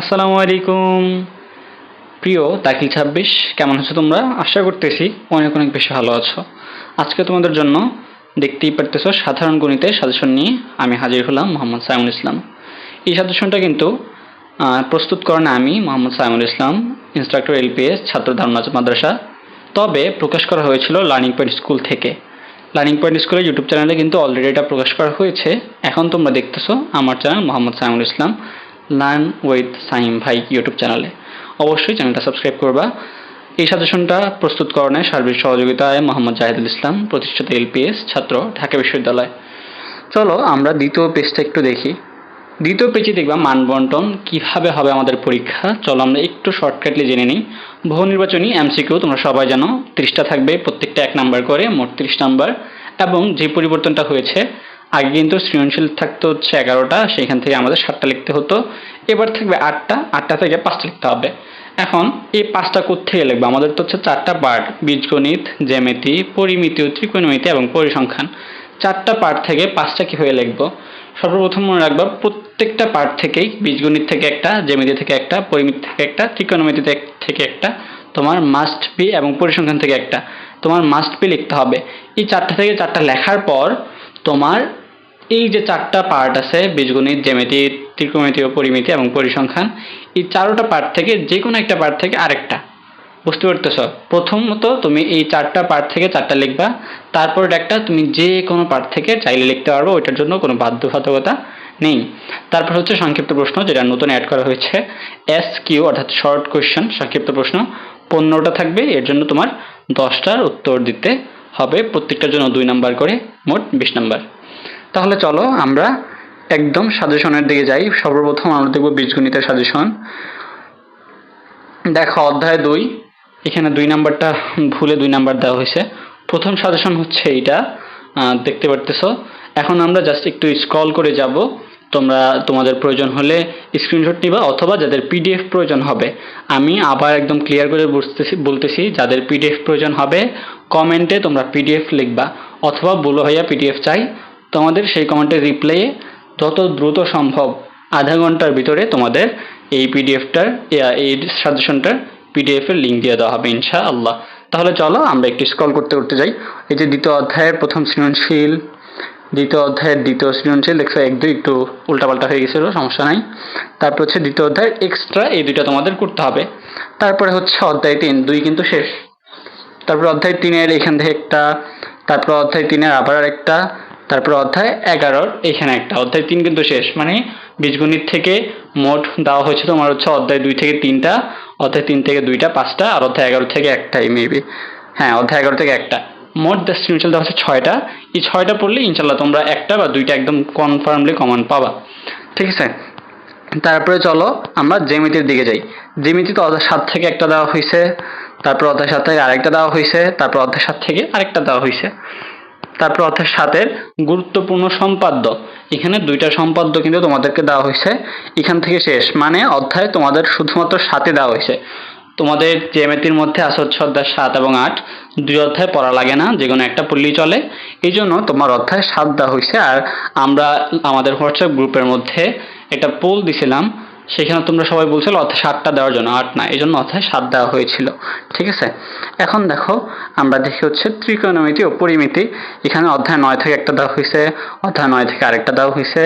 আসসালামু আলাইকুম। প্রিয় দাখিল ২৬, কেমন আছো তোমরা? আশা করতেছি অনেক অনেক বেশি ভালো আছো। আজকে তোমাদের জন্য দেখতেই পারতেছো সাধারণ গণিতের সাজেশন নিয়ে আমি হাজির হলাম, মোহাম্মদ সাইমুল ইসলাম। এই সাজেশনটা কিন্তু প্রস্তুত করেন আমি, মোহাম্মদ সাইমুল ইসলাম, ইনস্ট্রাক্টর এলপিএস, ছাত্র ধারণা মাদ্রাসা। তবে প্রকাশ করা হয়েছিল লার্নিং পয়েন্ট স্কুল থেকে। লার্নিং পয়েন্ট স্কুলের ইউটিউব চ্যানেলে কিন্তু অলরেডি এটা প্রকাশ করা হয়েছে। এখন তোমরা দেখতেছো আমার channel Mohammad Saimul Islam learn with Saim ভাই ইউটিউব চ্যানেলে। অবশ্যই চ্যানেলটা সাবস্ক্রাইব করবা। এই সাজেশনটা প্রস্তুতকরণে সার্বিক সহযোগিতায় মোহাম্মদ জাহিদুল ইসলাম, প্রতিষ্ঠাতা এলপিএস, ছাত্র ঢাকা বিশ্ববিদ্যালয়। চলো আমরা দ্বিতীয় পেজটা একটু দেখি। দ্বিতীয় পেজে দেখবা মান বন্টন কিভাবে হবে আমাদের পরীক্ষা। চলো আমরা একটু শর্টকাটলি জেনে নিই। বহু নির্বাচনী এমসিকিউ তোমরা সবাই জানো, 30টা থাকবে, প্রত্যেকটা 1 নাম্বার করে, মোট 30 নাম্বার। এবং যে পরিবর্তনটা হয়েছে, আগে কিন্তু সৃজনশীল থাকতে হচ্ছে 11টা, সেইখান থেকে আমাদের 7টা লিখতে হতো। এবার থাকবে 8টা থেকে 5টা লিখতে হবে। এখন এই 5টা কোত্থেকে লিখবো? আমাদের তো হচ্ছে 4টা পার্ট: বীজগণিত, জ্যামিতি, পরিমিতি ও ত্রিকোণমিতি এবং পরিসংখ্যান। 4টা পার্ট থেকে 5টা কীভাবে লিখবো? সর্বপ্রথম মনে রাখবা, প্রত্যেকটা পার্ট থেকেই বীজগণিত থেকে একটা, জ্যামিতি থেকে একটা, পরিমিতি থেকে একটা, ত্রিকোণমিতি থেকে একটা, তোমার মাস্ট বি এবং পরিসংখ্যান থেকে একটা তোমার মাস্ট বি লিখতে হবে। এই 4টা থেকে 4টা লেখার পর তোমার এই যে 4টা পার্ট আছে, বীজগণিত, জ্যামিতি, ত্রিকোণমিতি ও পরিমিতি এবং পরিসংখ্যান, এই 4টা পার্ট থেকে যে কোনো একটা পার্ট থেকে আরেকটা। বুঝতে পারতেছ? প্রথমত তুমি এই 4টা পার্ট থেকে 4টা লিখবা, তারপর একটা তুমি যে কোনো পার্ট থেকে চাইলে লিখতে পারবো, ওইটার জন্য কোনো বাধ্যবাধকতা নেই। তারপর হচ্ছে সংক্ষিপ্ত প্রশ্ন, যেটা নতুন অ্যাড করা হয়েছে, SQ অর্থাৎ শর্ট কোয়েশ্চেন, সংক্ষিপ্ত প্রশ্ন 15টা থাকবে। এর জন্য তোমার 10টার উত্তর দিতে হবে, প্রত্যেকটার জন্য 2 নাম্বার করে, মোট 20 নাম্বার। তাহলে চলো আমরা একদম সাজেশনের দিকে যাই। সর্বপ্রথম আমরা দেখব বীজগণিতের সাজেশন। দেখো অধ্যায় 2, এখানে 2 নাম্বারটা ভুলে 2 নাম্বার দেওয়া হয়েছে। প্রথম সাজেশন হচ্ছে এইটা, দেখতে পারতেছো। এখন আমরা জাস্ট একটু স্ক্রল করে যাব। তোমরা তোমাদের প্রয়োজন হলে স্ক্রিনশট নিবা, অথবা যাদের পিডিএফ প্রয়োজন হবে, আমি আবার একদম ক্লিয়ার করে বলতেছি, যাদের পিডিএফ প্রয়োজন হবে কমেন্টে তোমরা পিডিএফ লিখবা, অথবা বলো ভাইয়া পিডিএফ চাই। তোমাদের সেই কমেন্টের রিপ্লাইয়ে যত দ্রুত সম্ভব আধা ঘন্টার ভিতরে তোমাদের এই পিডিএফটার, এই সাজেশনটার পিডিএফের লিঙ্ক দিয়ে দেওয়া হবে ইনশাআল্লাহ। তাহলে চলো আমরা একটু স্ক্রল করতে করতে যাই। এই যে দ্বিতীয় অধ্যায়ের প্রথম সৃজনশীল, দ্বিতীয় অধ্যায়ের দ্বিতীয় সৃজনশীল, দেখছো 1-2 একটু উল্টাপাল্টা হয়ে গেছিলো, সমস্যা নাই। তারপর হচ্ছে দ্বিতীয় অধ্যায়ের এক্সট্রা, এই 2টা তোমাদের করতে হবে। তারপরে হচ্ছে অধ্যায় 3, 2 কিন্তু শেষ। তারপর অধ্যায় 3-এর এখান থেকে একটা, তারপর অধ্যায় 3-এর আবার একটা, তারপর অধ্যায় 11-র এখানে একটা। অধ্যায় 3 কিন্তু শেষ, মানে বীজগণিত থেকে মোট দেওয়া হয়েছে তোমার হচ্ছে অধ্যায় 2 থেকে 3টা, অধ্যায় 3 থেকে 2টা 5টা, আর অধ্যায় 11 থেকে একটাই মেবি। হ্যাঁ, অধ্যায় 11 থেকে একটা। মোট সৃজনশীল দেওয়া হচ্ছে 6টা। এই 6টা পড়লে ইনশাল্লাহ তোমরা 1টা বা 2টা একদম কনফার্মলি কমন পাবা, ঠিক আছে? তারপরে চলো আমরা জ্যামিতির দিকে যাই। জ্যামিতি তো অধ্যায় 7 থেকে একটা দেওয়া হয়েছে, তারপর অধ্যায় 7 থেকে আরেকটা দেওয়া হয়েছে, তারপর অধ্যায় 7 থেকে আরেকটা দেওয়া হয়েছে। তারপর অধ্যায় 7-এর গুরুত্বপূর্ণ সম্পাদ্য, এখানে 2টা সম্পাদ্য কিন্তু তোমাদেরকে দেওয়া হয়েছে। এখান থেকে শেষ, মানে অধ্যায় তোমাদের শুধুমাত্র 7-এ দেওয়া হয়েছে। তোমাদের জ্যামিতির মধ্যে আছে হচ্ছে অধ্যায় 7 এবং 8, 2 অধ্যায় পড়া লাগে না, যে কোনো একটা পড়লেই চলে। এই জন্য তোমার অধ্যায় 7 দেওয়া হয়েছে। আর আমরা আমাদের হোয়াটসঅ্যাপ গ্রুপের মধ্যে একটা পোল দিছিলাম, সেখানে তোমরা সবাই বলছিল অধ্যায় 7টা দেওয়ার জন্য, 8 না, এই জন্য অধ্যায় 7 দেওয়া হয়েছিল, ঠিক আছে? এখন দেখো আমরা দেখি হচ্ছে ত্রিকোণমিতি ও পরিমিতি। এখানে অধ্যায় 9 থেকে একটা দেওয়া হয়েছে, অধ্যায় 9 থেকে আরেকটা দেওয়া হয়েছে,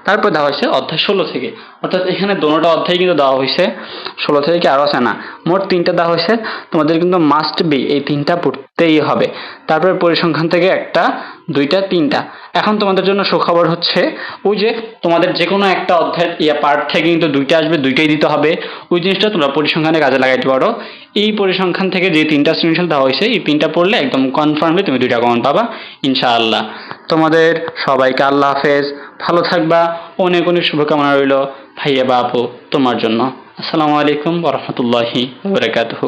তারপর দেওয়া হয়েছে অধ্যায় 16 থেকে। অর্থাৎ এখানে দোনোটা অধ্যায় কিন্তু দেওয়া হয়েছে, 16 থেকে কি আরও আছে না, মোট 3টা দেওয়া হয়েছে। তোমাদের কিন্তু মাস্ট বি এই 3টা পড়তেই হবে। তারপরে পরিসংখ্যান থেকে একটা, 2টা, 3টা। এখন তোমাদের জন্য সুখবর হচ্ছে, ওই যে তোমাদের যে কোনো একটা অধ্যায় পার্ট থেকে কিন্তু 2টা আসবে, 2টাই দিতে হবে। ওই জিনিসটা তোমরা পরিসংখ্যানে কাজে লাগাইতে পারো। এই পরিসংখ্যান থেকে যে 3টা সৃজনশীল দেওয়া হয়েছে, এই 3টা পড়লে একদম কনফার্মলি তুমি 2টা কমন পাবা ইনশাআল্লাহ। তোমাদের সবাইকে আল্লাহ হাফেজ, ভালো থাকবা, অনেক অনেক শুভকামনা রইল ভাইয়া বা আপু তোমার জন্য। আসসালামু আলাইকুম ওয়া রাহমাতুল্লাহি ওয়া বারাকাতুহু।